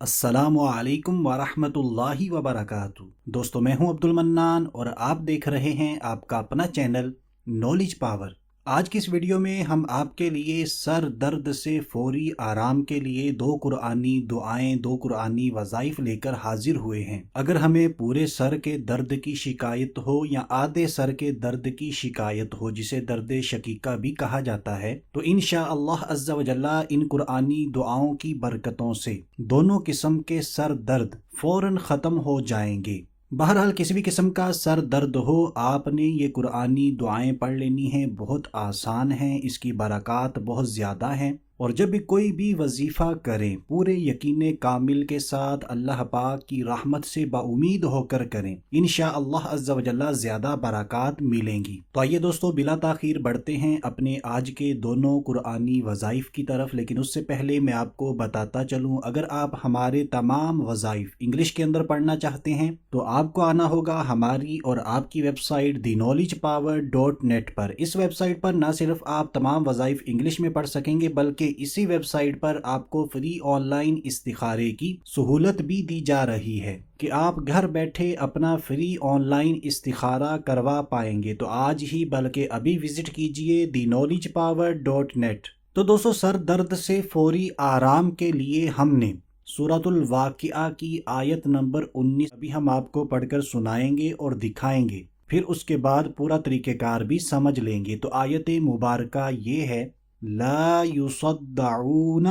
السلام علیکم ورحمۃ اللہ وبرکاتہ۔ دوستو میں ہوں عبد المنان اور آپ دیکھ رہے ہیں آپ کا اپنا چینل نالج پاور۔ آج کی اس ویڈیو میں ہم آپ کے لیے سر درد سے فوری آرام کے لیے دو قرآنی دعائیں، دو قرآنی وظائف لے کر حاضر ہوئے ہیں۔ اگر ہمیں پورے سر کے درد کی شکایت ہو یا آدھے سر کے درد کی شکایت ہو، جسے درد شقیقہ بھی کہا جاتا ہے، تو انشاءاللہ عز و جل ان قرآنی دعاؤں کی برکتوں سے دونوں قسم کے سر درد فوراً ختم ہو جائیں گے۔ بہرحال کسی بھی قسم کا سر درد ہو، آپ نے یہ قرآنی دعائیں پڑھ لینی ہیں، بہت آسان ہیں، اس کی برکات بہت زیادہ ہیں۔ اور جب بھی کوئی بھی وظیفہ کریں پورے یقین کامل کے ساتھ اللہ پاک کی رحمت سے باامید ہو کر کریں، انشاءاللہ عز و جل زیادہ برکات ملیں گی۔ تو آئیے دوستو بلا تاخیر بڑھتے ہیں اپنے آج کے دونوں قرآنی وظائف کی طرف، لیکن اس سے پہلے میں آپ کو بتاتا چلوں، اگر آپ ہمارے تمام وظائف انگلش کے اندر پڑھنا چاہتے ہیں تو آپ کو آنا ہوگا ہماری اور آپ کی ویب سائٹ theknowledgepower.net پر۔ اس ویب سائٹ پر نہ صرف آپ تمام وظائف انگلش میں پڑھ سکیں گے، بلکہ اسی ویب سائٹ پر آپ کو فری آن لائن استخارے کی سہولت بھی دی جا رہی ہے کہ آپ گھر بیٹھے اپنا فری آن لائن استخارہ کروا پائیں گے۔ تو آج ہی بلکہ ابھی وزٹ کیجئے theknowledgepower.net۔ تو دوستو سر درد سے فوری آرام کے لیے ہم نے سورۃ الواقعہ کی آیت نمبر 19 ابھی ہم آپ کو پڑھ کر سنائیں گے اور دکھائیں گے، پھر اس کے بعد پورا طریقہ کار بھی سمجھ لیں گے۔ تو آیت مبارکہ یہ ہے، لا یصدعون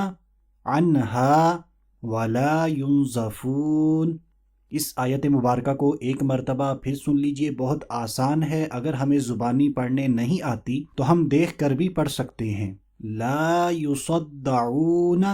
عنہا ولا ینزفون۔ اس آیت مبارکہ کو ایک مرتبہ پھر سن لیجئے، بہت آسان ہے، اگر ہمیں زبانی پڑھنے نہیں آتی تو ہم دیکھ کر بھی پڑھ سکتے ہیں۔ لا یصدعون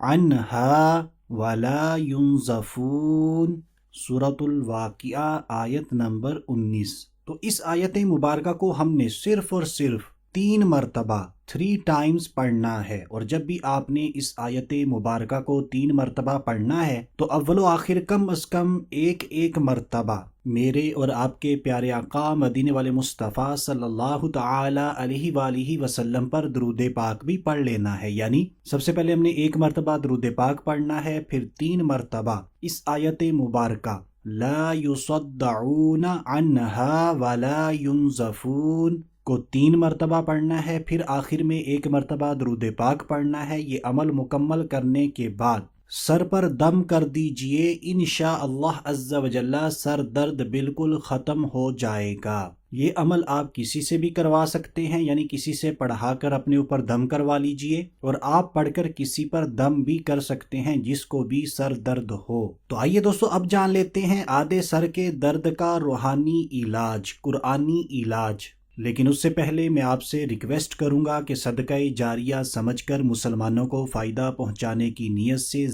عنہا ولا ینزفون، سورۃ الواقعہ آیت نمبر 19۔ تو اس آیت مبارکہ کو ہم نے صرف اور صرف 3 مرتبہ 3 ٹائمز پڑھنا ہے، اور جب بھی آپ نے اس آیت مبارکہ کو 3 مرتبہ پڑھنا ہے تو اول و آخر کم از کم ایک مرتبہ میرے اور آپ کے پیارے آقا مدینے والے مصطفیٰ صلی اللہ تعالی علیہ وآلہ وسلم پر درود پاک بھی پڑھ لینا ہے۔ یعنی سب سے پہلے ہم نے 1 مرتبہ درود پاک پڑھنا ہے، پھر 3 مرتبہ اس آیت مبارکہ لا یصدعون عنہا ولا ینزفون کو 3 مرتبہ پڑھنا ہے، پھر آخر میں 1 مرتبہ درود پاک پڑھنا ہے۔ یہ عمل مکمل کرنے کے بعد سر پر دم کر دیجئے، انشاءاللہ عز و جل سر درد بالکل ختم ہو جائے گا۔ یہ عمل آپ کسی سے بھی کروا سکتے ہیں، یعنی کسی سے پڑھا کر اپنے اوپر دم کروا لیجئے، اور آپ پڑھ کر کسی پر دم بھی کر سکتے ہیں جس کو بھی سر درد ہو۔ تو آئیے دوستو اب جان لیتے ہیں آدھے سر کے درد کا روحانی علاج، قرآنی علاج۔ لیکن اس سے پہلے میں آپ سے ریکویسٹ کروں گا کہ صدقہ جاریہ سمجھ کر مسلمانوں کو فائدہ پہنچانے کی نیت سے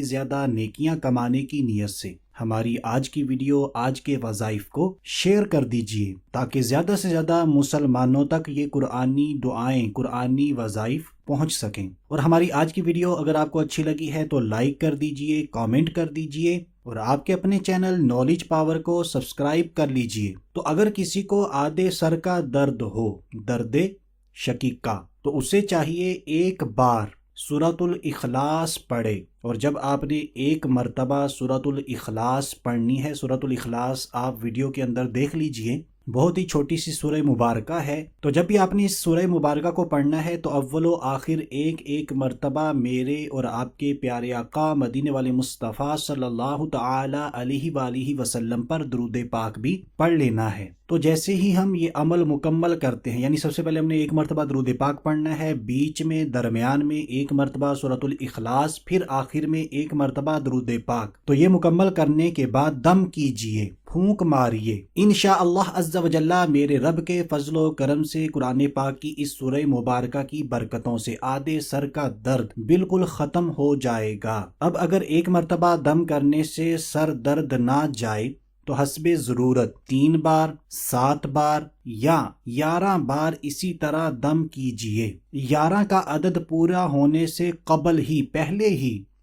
زیادہ نیکیاں کمانے کی نیت سے ہماری آج کی ویڈیو، آج کے وظائف کو شیئر کر دیجئے، تاکہ زیادہ سے زیادہ مسلمانوں تک یہ قرآنی دعائیں، قرآنی وظائف پہنچ سکیں۔ اور ہماری آج کی ویڈیو اگر آپ کو اچھی لگی ہے تو لائک کر دیجئے، کامنٹ کر دیجئے، اور آپ کے اپنے چینل نالج پاور کو سبسکرائب کر لیجئے۔ تو اگر کسی کو آدھے سر کا درد ہو، درد شقیقہ، تو اسے چاہیے 1 بار سورۃ الاخلاص پڑھے، اور جب آپ نے 1 مرتبہ سورۃ الاخلاص پڑھنی ہے، سورۃ الاخلاص آپ ویڈیو کے اندر دیکھ لیجئے، بہت ہی چھوٹی سی سورہ مبارکہ ہے۔ تو جب بھی آپ نے اس سورہ مبارکہ کو پڑھنا ہے تو اول و آخر ایک مرتبہ میرے اور آپ کے پیارے آقا مدینے والے مصطفیٰ صلی اللہ تعالی علیہ وآلہ وسلم پر درود پاک بھی پڑھ لینا ہے۔ تو جیسے ہی ہم یہ عمل مکمل کرتے ہیں، یعنی سب سے پہلے ہم نے 1 مرتبہ درود پاک پڑھنا ہے، بیچ میں درمیان میں 1 مرتبہ سورۃ الاخلاص، پھر آخر میں 1 مرتبہ درود پاک۔ تو یہ مکمل کرنے کے بعد دم کیجئے، پھونک ماریے، انشاءاللہ عز و جل میرے رب کے فضل و کرم سے قرآن پاک کی اس سورہ مبارکہ کی برکتوں سے آدھے سر کا درد بالکل ختم ہو جائے گا۔ اب اگر 1 مرتبہ دم کرنے سے سر درد نہ جائے تو حسب ضرورت 3 بار، 7 بار یا 11 بار اسی طرح دم کیجئے۔ 11 کا عدد پورا ہونے سے قبل ہی، پہلے ہی